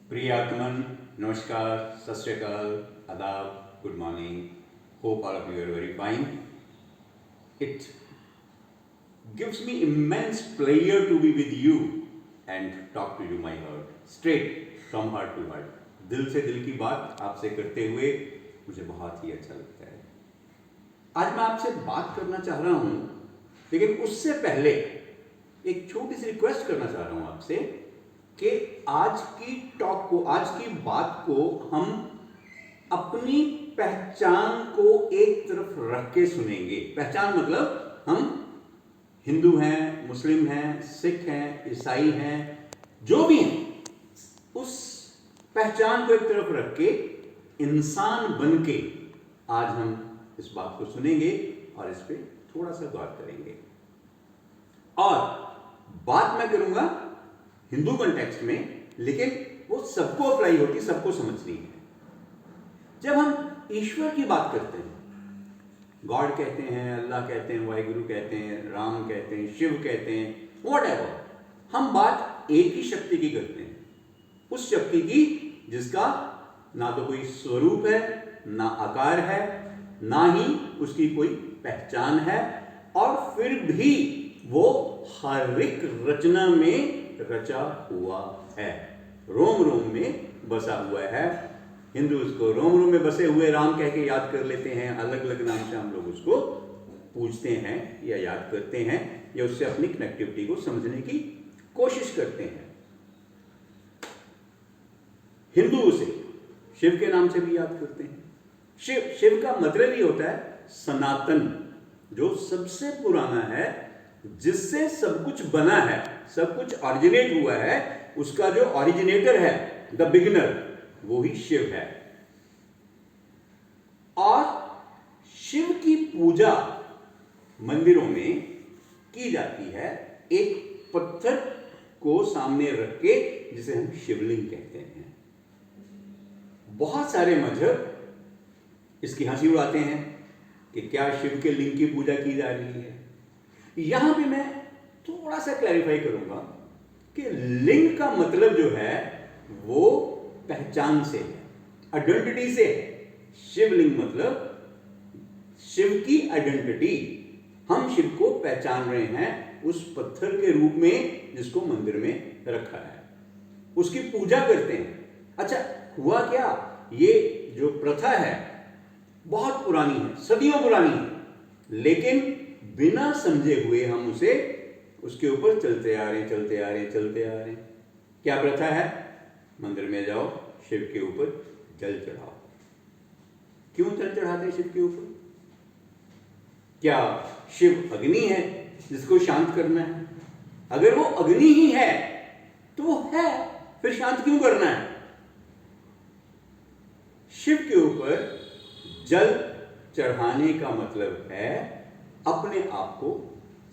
प्रिय आगमन, नमस्कार, सत श्री अकाल, आदाब, good morning. Hope all of you are very fine. It gives me immense pleasure to be with you and talk to you my heart, straight from heart to heart. दिल से दिल की बात आपसे करते हुए मुझे बहुत ही अच्छा लगता है. आज मैं आपसे बात करना चाह रहा हूँ, लेकिन उससे पहले एक छोटी सी रिक्वेस्ट करना चाह रहा हूँ आपसे कि आज की टॉक को, आज की बात को हम अपनी पहचान को एक तरफ रख के सुनेंगे. पहचान मतलब हम हिंदू हैं, मुस्लिम हैं, सिख हैं, ईसाई हैं, जो भी हैं, उस पहचान को एक तरफ रख के इंसान बन के आज हम इस बात को सुनेंगे और इस पर थोड़ा सा गौर करेंगे. और बात मैं करूंगा हिंदू कॉन्टेक्स्ट में, लेकिन वो सबको अप्लाई होती, सबको समझनी है. जब हम ईश्वर की बात करते हैं, गॉड कहते हैं, अल्लाह कहते हैं, वाहिगुरु कहते हैं, राम कहते हैं, शिव कहते हैं, व्हाटएवर, हम बात एक ही शक्ति की करते हैं. उस शक्ति की जिसका ना तो कोई स्वरूप है, ना आकार है, ना ही उसकी कोई पहचान है, और फिर भी वो हर एक रचना में रचा हुआ है, रोम रोम में बसा हुआ है. हिंदू उसको रोम रोम में बसे हुए राम कह के याद कर लेते हैं, अलग अलग नाम से हम लोग उसको पूछते हैं या याद करते हैं, या उससे अपनी कनेक्टिविटी को समझने की कोशिश करते हैं. हिंदू उसे शिव के नाम से भी याद करते हैं. शिव का मतलब ही होता है सनातन, जो सबसे पुराना है, जिससे सब कुछ बना है, सब कुछ ऑरिजिनेट हुआ है. उसका जो ऑरिजिनेटर है, द बिगिनर, वो ही शिव है. और शिव की पूजा मंदिरों में की जाती है एक पत्थर को सामने रख के, जिसे हम शिवलिंग कहते हैं. बहुत सारे मजहब इसकी हंसी उड़ाते हैं कि क्या शिव के लिंग की पूजा की जा रही है. यहां पे मैं थोड़ा सा क्लैरिफाई करूंगा कि लिंग का मतलब जो है वो पहचान से है, आइडेंटिटी से है. शिवलिंग मतलब शिव की आइडेंटिटी. हम शिव को पहचान रहे हैं उस पत्थर के रूप में जिसको मंदिर में रखा है, उसकी पूजा करते हैं. अच्छा, हुआ क्या, ये जो प्रथा है बहुत पुरानी है, सदियों पुरानी है, लेकिन बिना समझे हुए हम उसे उसके ऊपर चलते आ रहे हैं. क्या प्रथा है? मंदिर में जाओ, शिव के ऊपर जल चढ़ाओ. क्यों जल चढ़ाते हैं शिव के ऊपर? क्या शिव अग्नि है जिसको शांत करना है? अगर वो अग्नि ही है तो वो है, फिर शांत क्यों करना है? शिव के ऊपर जल चढ़ाने का मतलब है अपने आप को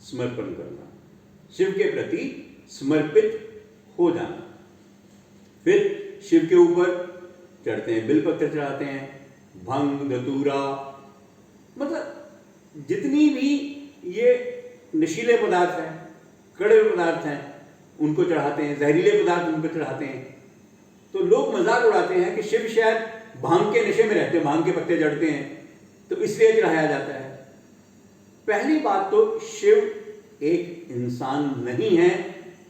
समर्पण करना, शिव के प्रति समर्पित हो जाना. फिर शिव के ऊपर चढ़ते हैं, बिलपत्र चढ़ाते हैं, भंग, धतूरा, मतलब जितनी भी ये नशीले पदार्थ हैं, कड़वे पदार्थ हैं, उनको चढ़ाते हैं, जहरीले पदार्थ उनको चढ़ाते हैं. तो लोग मजाक उड़ाते हैं कि शिव शायद भांग के नशे में रहते हैं, भांग के पत्ते जड़ते हैं, तो इसलिए चढ़ाया जाता है. पहली बात तो शिव एक इंसान नहीं है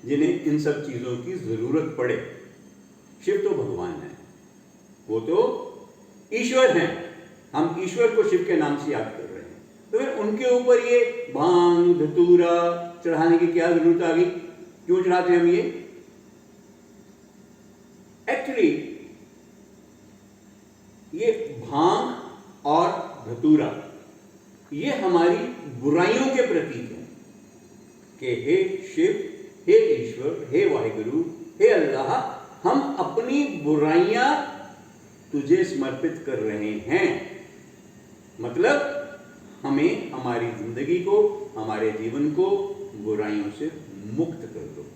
जिन्हें इन सब चीजों की जरूरत पड़े. शिव तो भगवान है, वो तो ईश्वर हैं. हम ईश्वर को शिव के नाम से याद कर रहे हैं, तो फिर उनके ऊपर ये भांग, धतूरा चढ़ाने की क्या जरूरत आ गई? क्यों चढ़ाते हैं हम ये? एक्चुअली ये भांग और धतूरा ये हमारी बुराइयों के प्रतीक हैं कि हे शिव, हे ईश्वर, हे वाहिगुरु, हे अल्लाह, हम अपनी बुराइयां तुझे समर्पित कर रहे हैं. मतलब हमें हमारी जिंदगी को, हमारे जीवन को बुराइयों से मुक्त कर दो.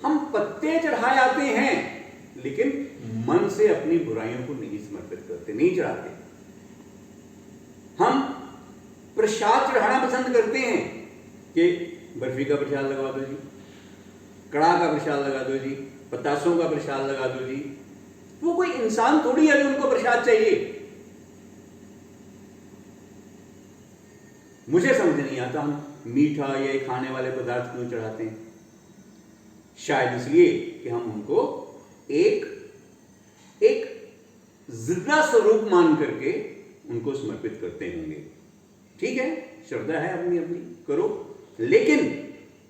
हम पत्ते चढ़ाए आते हैं, लेकिन मन से अपनी बुराइयों को नहीं समर्पित करते, नहीं चढ़ाते. हम प्रसाद चढ़ाना पसंद करते हैं कि बर्फी का प्रसाद लगा दो जी, कड़ाह का प्रसाद लगा दो जी, बतासों का प्रसाद लगा दो जी। वो कोई इंसान थोड़ी है जो उनको प्रसाद चाहिए। मुझे समझ नहीं आता हम मीठा या खाने वाले पदार्थ क्यों चढ़ाते हैं। शायद इसलिए कि हम उनको एक एक जिंदा स्वरूप मान करके उनको समर्पित करते होंगे। ठीक है, श्रद्धा है अपनी अपनी, करो। लेकिन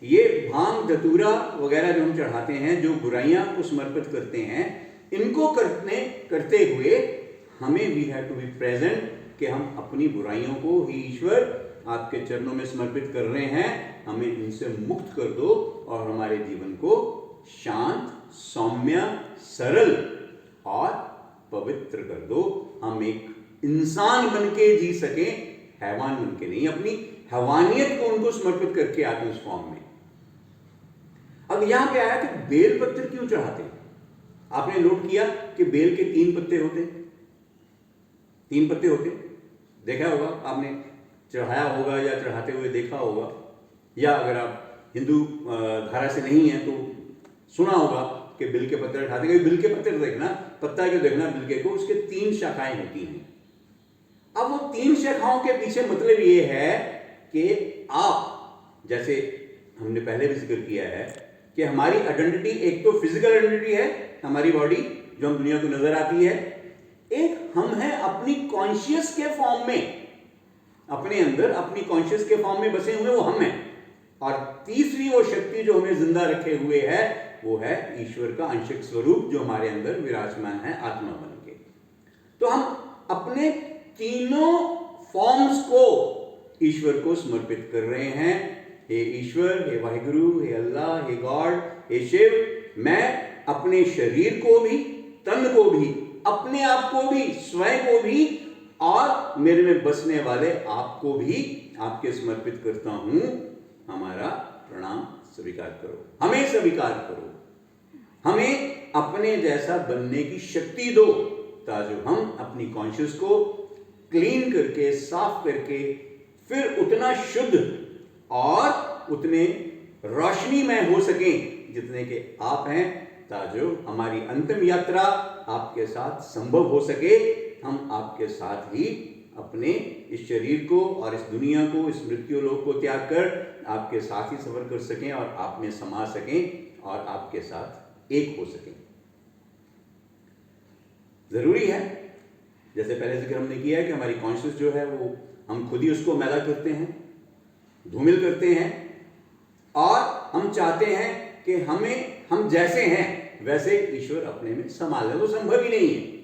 ये भांग धतूरा वगैरह जो हम चढ़ाते हैं, जो बुराइयां को समर्पित करते हैं, इनको करते हुए हमें we have to be present कि हम अपनी बुराइयों को ही ईश्वर आपके चरणों में समर्पित कर रहे हैं, हमें इनसे मुक्त कर दो और हमारे जीवन को शांत, सौम्य, सरल और पवित्र कर दो। हम एक इंसान बन के जी सके, हैवान बन के नहीं। अपनी हैवानियत को उनको समर्पित करके आते उस फॉर्म में। अब यहां पे आया कि बेल पत्र क्यों चढ़ाते हैं। आपने नोट किया कि बेल के 3 पत्ते होते, 3 पत्ते होते, देखा होगा आपने, चढ़ाया होगा या चढ़ाते हुए देखा होगा, या अगर आप हिंदू धारा से नहीं है तो सुना होगा कि बिल के पत्ते उठाते हैं। बिल के पत्ते देखना, पत्ता के देखना बिल के को, उसके 3 शाखाएं होती हैं। अब वो 3 शाखाओं के पीछे मतलब ये है कि आप, जैसे हमने पहले भी जिक्र किया है कि हमारी आइडेंटिटी एक तो फिजिकल आइडेंटिटी है, हमारी बॉडी जो हम दुनिया को नजर आती है, एक हम हैं अपनी कॉन्शियस के फॉर्म में, अपने अंदर अपनी कॉन्शियस के फॉर्म में बसे हुए वो हम हैं, और तीसरी वो शक्ति जो हमें जिंदा रखे हुए है वो है ईश्वर का अंशिक स्वरूप जो हमारे अंदर विराजमान है आत्मा बन के। तो हम अपने तीनों फॉर्म्स को ईश्वर को समर्पित कर रहे हैं। हे ईश्वर, हे वाहिगुरु, हे अल्लाह, हे गॉड, हे शिव, मैं अपने शरीर को भी, तन को भी, अपने आप को भी, स्वयं को भी और मेरे में बसने वाले आपको भी आपके समर्पित करता हूं। हमारा प्रणाम स्वीकार करो, हमें स्वीकार करो, हमें अपने जैसा बनने की शक्ति दो, ताकि हम अपनी कॉन्शियस को क्लीन करके, साफ करके, फिर उतना शुद्ध और उतने रोशनीमय हो सकें जितने के आप हैं, ताकि हमारी अंतिम यात्रा आपके साथ संभव हो सके। हम आपके साथ ही अपने इस शरीर को और इस दुनिया को, इस मृत्यु लोक को त्याग कर आपके साथ ही सफर कर सकें और आप में समा सकें और आपके साथ एक हो सकें। जरूरी है, जैसे पहले जिक्र हमने किया है कि हमारी कॉन्शियस जो है वो हम खुद ही उसको मैला करते हैं, धूमिल करते हैं, और हम चाहते हैं कि हम जैसे हैं वैसे ईश्वर अपने में समा ले, वो संभव ही नहीं है।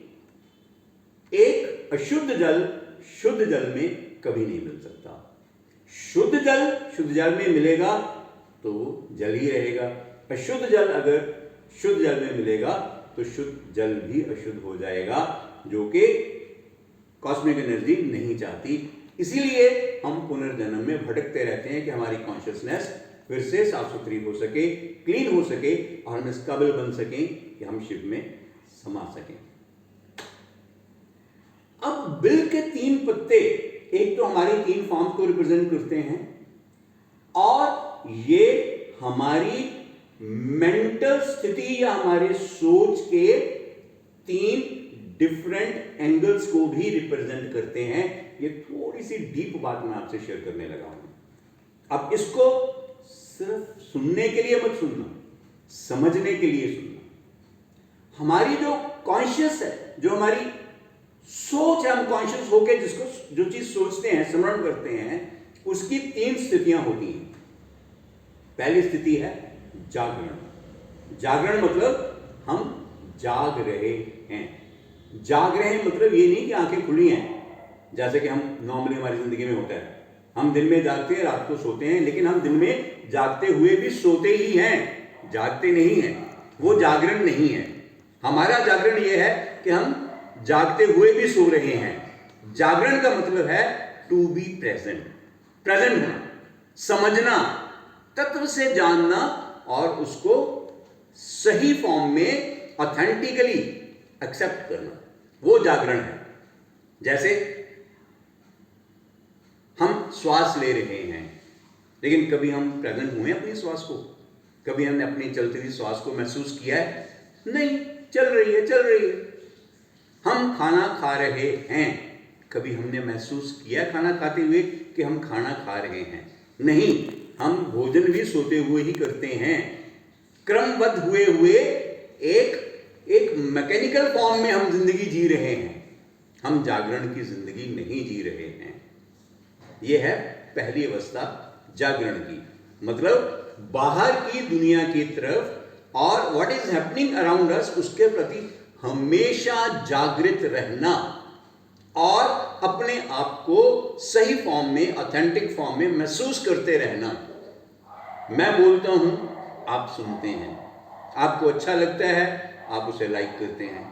एक अशुद्ध जल शुद्ध जल में कभी नहीं मिल सकता। शुद्ध जल में मिलेगा तो जल ही रहेगा, अशुद्ध जल अगर शुद्ध जल में मिलेगा तो शुद्ध जल भी अशुद्ध हो जाएगा, जो कि कॉस्मिक एनर्जी नहीं चाहती। इसीलिए हम पुनर्जन्म में भटकते रहते हैं कि हमारी कॉन्शियसनेस फिर से साफ सुथरी हो सके, क्लीन हो सके और हम इस काबिल बन सकें कि हम शिव में समा सकें। अब बिल के 3 पत्ते एक तो हमारी 3 फॉर्म्स को रिप्रेजेंट करते हैं, और ये हमारी मेंटल स्थिति या हमारे सोच के 3 डिफरेंट एंगल्स को भी रिप्रेजेंट करते हैं। ये थोड़ी सी डीप बात मैं आपसे शेयर करने लगा हूं। अब इसको सिर्फ सुनने के लिए मत सुनना, समझने के लिए सुनना। हमारी जो कॉन्शियस है, जो हमारी सोच है, हम कॉन्शियस होकर जिसको जो चीज सोचते हैं, स्मरण करते हैं, उसकी 3 स्थितियां होती हैं। पहली स्थिति है जागरण। जागरण मतलब हम जाग रहे हैं। जाग रहे हैं मतलब ये नहीं कि आंखें खुली हैं, जैसे कि हम नॉर्मली हमारी जिंदगी में होता है। हम दिन में जागते हैं, रात को सोते हैं, लेकिन हम दिन में जागते हुए भी सोते ही हैं, जागते नहीं हैं। वो जागरण नहीं है। हमारा जागरण ये है कि हम जागते हुए भी सो रहे हैं। जागरण का मतलब है टू बी प्रेजेंट, प्रेजेंट होना, समझना, तत्व से जानना और उसको सही फॉर्म में ऑथेंटिकली एक्सेप्ट करना, वो जागरण है। जैसे हम श्वास ले रहे हैं, लेकिन कभी हम प्रेजेंट हुए अपनी श्वास को, कभी हमने अपनी चलती हुई श्वास को महसूस किया है नहीं, चल रही है, चल रही है। हम खाना खा रहे हैं, कभी हमने महसूस किया खाना खाते हुए कि हम खाना खा रहे हैं? नहीं, हम भोजन भी सोते हुए ही करते हैं। क्रमबद्ध हुए हुए एक मैकेनिकल फॉर्म में हम जिंदगी जी रहे हैं। हम जागरण की जिंदगी नहीं जी रहे हैं। यह है पहली अवस्था जागरण की, मतलब बाहर की दुनिया की तरफ और what is happening around us उसके प्रति हमेशा जागृत रहना और अपने आप को सही फॉर्म में, ऑथेंटिक फॉर्म में महसूस करते रहना। मैं बोलता हूं, आप सुनते हैं, आपको अच्छा लगता है, आप उसे लाइक करते हैं,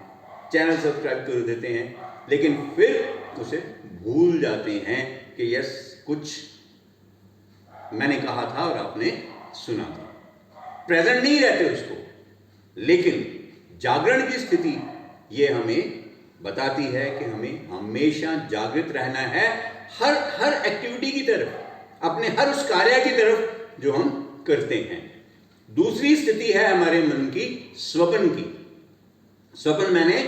चैनल सब्सक्राइब कर देते हैं, लेकिन फिर उसे भूल जाते हैं कि यस, कुछ मैंने कहा था और आपने सुना था। प्रेजेंट नहीं रहते उसको। लेकिन जागरण की स्थिति ये हमें बताती है कि हमें हमेशा जागृत रहना है, हर एक्टिविटी की तरफ, अपने हर उस कार्य की तरफ जो हम करते हैं। दूसरी स्थिति है हमारे मन की स्वप्न की। स्वप्न मैंने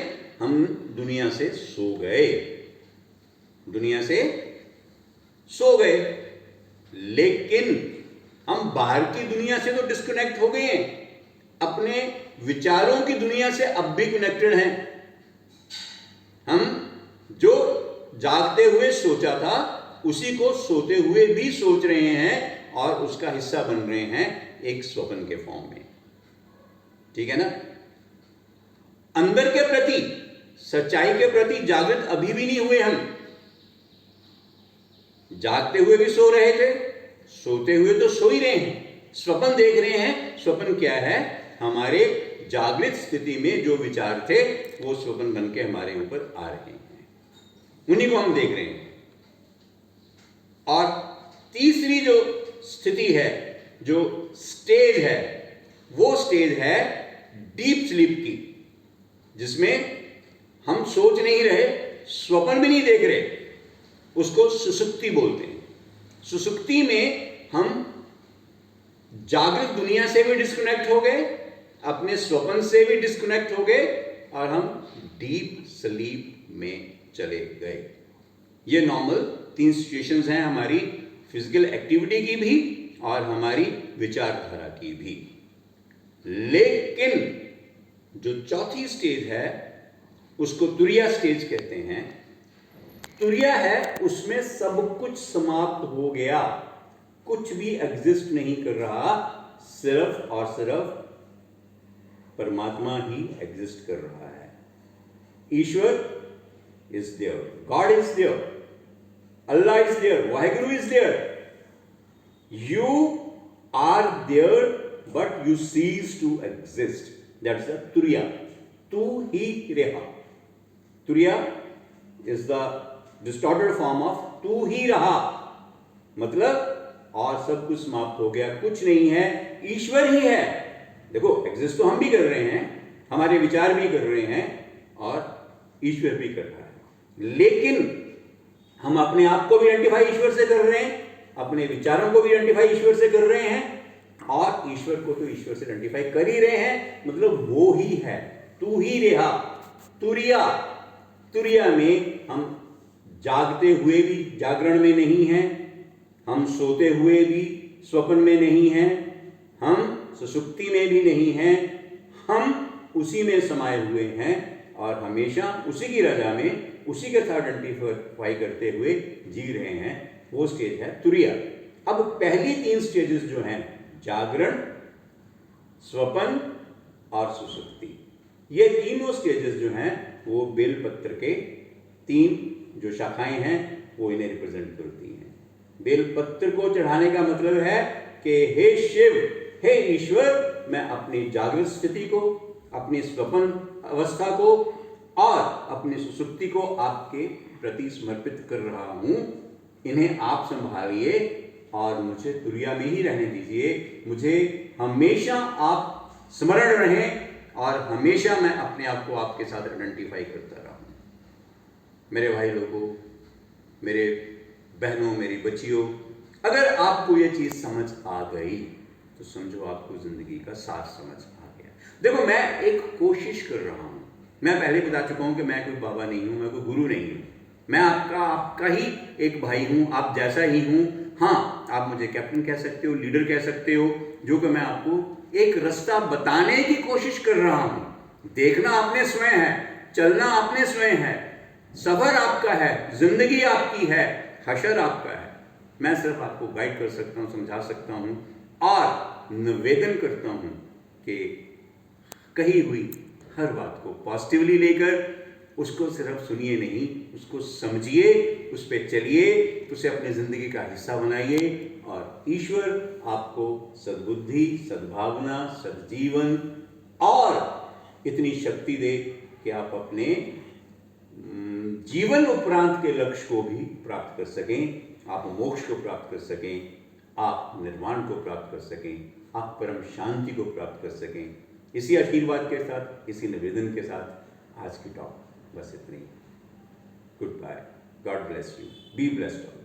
हम दुनिया से सो गए, दुनिया से सो गए, लेकिन हम बाहर की दुनिया से तो डिस्कनेक्ट हो गए हैं, अपने विचारों की दुनिया से अब भी कनेक्टेड हैं। हम जो जागते हुए सोचा था उसी को सोते हुए भी सोच रहे हैं और उसका हिस्सा बन रहे हैं एक स्वप्न के फॉर्म में। ठीक है ना? अंदर के प्रति, सच्चाई के प्रति जागृत अभी भी नहीं हुए हम। जागते हुए भी सो रहे थे, सोते हुए तो सो ही रहे हैं, स्वप्न देख रहे हैं। स्वप्न क्या है? हमारे जागृत स्थिति में जो विचार थे वो स्वप्न बन के हमारे ऊपर आ रहे हैं, उन्हीं को हम देख रहे हैं। और तीसरी जो स्थिति है, जो स्टेज है, वो स्टेज है डीप स्लीप की, जिसमें हम सोच नहीं रहे, स्वप्न भी नहीं देख रहे, उसको सुसुप्ति बोलते हैं। सुसुप्ति में हम जागृत दुनिया से भी डिस्कनेक्ट हो गए, अपने स्वप्न से भी डिस्कनेक्ट हो गए और हम डीप स्लीप में चले गए। ये नॉर्मल 3 सिचुएशंस हैं हमारी फिजिकल एक्टिविटी की भी और हमारी विचारधारा की भी। लेकिन जो चौथी स्टेज है उसको तुरिया स्टेज कहते हैं। तुरिया है, उसमें सब कुछ समाप्त हो गया, कुछ भी एग्जिस्ट नहीं कर रहा, सिर्फ और सिर्फ परमात्मा ही एग्जिस्ट कर रहा है। ईश्वर is there, God is there, Allah is there, Waheguru is there, you are there but you cease to exist. That's the तुरिया, तू ही रहा। तुरिया is the distorted form of तू ही रहा, मतलब और सब कुछ समाप्त हो गया, कुछ नहीं है, ईश्वर ही है। देखो, एग्जिस्ट तो हम भी कर रहे हैं, हमारे विचार भी कर रहे हैं और ईश्वर भी कर रहा है, लेकिन हम अपने आप को भी आइडेंटिफाई ईश्वर से कर रहे हैं, अपने विचारों को भी आइडेंटिफाई ईश्वर से कर रहे हैं और ईश्वर को तो ईश्वर से आइडेंटिफाई कर ही रहे हैं, मतलब वो ही है, तू ही रहा। तुरिया, तुरिया में हम जागते हुए भी जागरण में नहीं हैं, हम सोते हुए भी स्वप्न में नहीं हैं, हम सुषुप्ति में भी नहीं हैं, हम उसी में समाये हुए हैं और हमेशा उसी की रजा में, उसी के साथ आइडेंटिफाई करते हुए जी रहे हैं। वो स्टेज है तुरिया। अब पहली 3 स्टेजेस जो हैं, जागरण, स्वप्न और सुषुप्ति, ये तीनों स्टेजेस जो हैं वो बेलपत्र के 3 जो शाखाएं हैं वो इन्हें रिप्रेजेंट करती हैं। बेलपत्र को चढ़ाने का मतलब है कि हे शिव, हे ईश्वर, मैं अपनी जागृत स्थिति को, अपनी स्वप्न अवस्था को और अपनी सुषुप्ति को आपके प्रति समर्पित कर रहा हूं। इन्हें आप संभालिए और मुझे तुरिया में ही रहने दीजिए। मुझे हमेशा आप स्मरण रहें और हमेशा मैं अपने आप को आपके साथ आइडेंटिफाई करता रहूं। मेरे भाई लोगों, मेरे बहनों, मेरी बच्चियों, अगर आपको ये चीज समझ आ गई तो समझो आपको जिंदगी का सार समझ आ गया। देखो, मैं एक कोशिश कर रहा हूँ। मैं पहले बता चुका हूँ कि मैं कोई बाबा नहीं हूँ, मैं कोई गुरु नहीं हूँ। मैं आपका ही एक भाई हूँ, आप जैसा ही हूँ। हाँ, आप मुझे कैप्टन कह सकते हो, लीडर कह सकते हो, जो कि मैं आपको एक रास्ता बताने की कोशिश कर रहा हूँ। देखना आपने स्वयं है, चलना आपने स्वयं है, सफर आपका है, जिंदगी आपकी है, हशर आपका है। मैं सिर्फ आपको गाइड कर सकता हूँ, समझा सकता हूँ और निवेदन करता हूँ कि कही हुई हर बात को पॉजिटिवली लेकर उसको सिर्फ सुनिए नहीं, उसको समझिए, उस पर चलिए, उसे अपने ज़िंदगी का हिस्सा बनाइए और ईश्वर आपको सद्बुद्धि, सद्भावना, सद्जीवन और इतनी शक्ति दे कि आप अपने जीवन उपरांत के लक्ष्य को भी प्राप्त कर सकें, आप मोक्ष को प्राप्त कर सकें, आप निर्वाण को प्राप्त कर सकें, आप परम शांति को प्राप्त कर सकें। इसी आशीर्वाद के साथ, इसी निवेदन के साथ आज की टॉक बस इतनी। Good bye, God bless you, be blessed.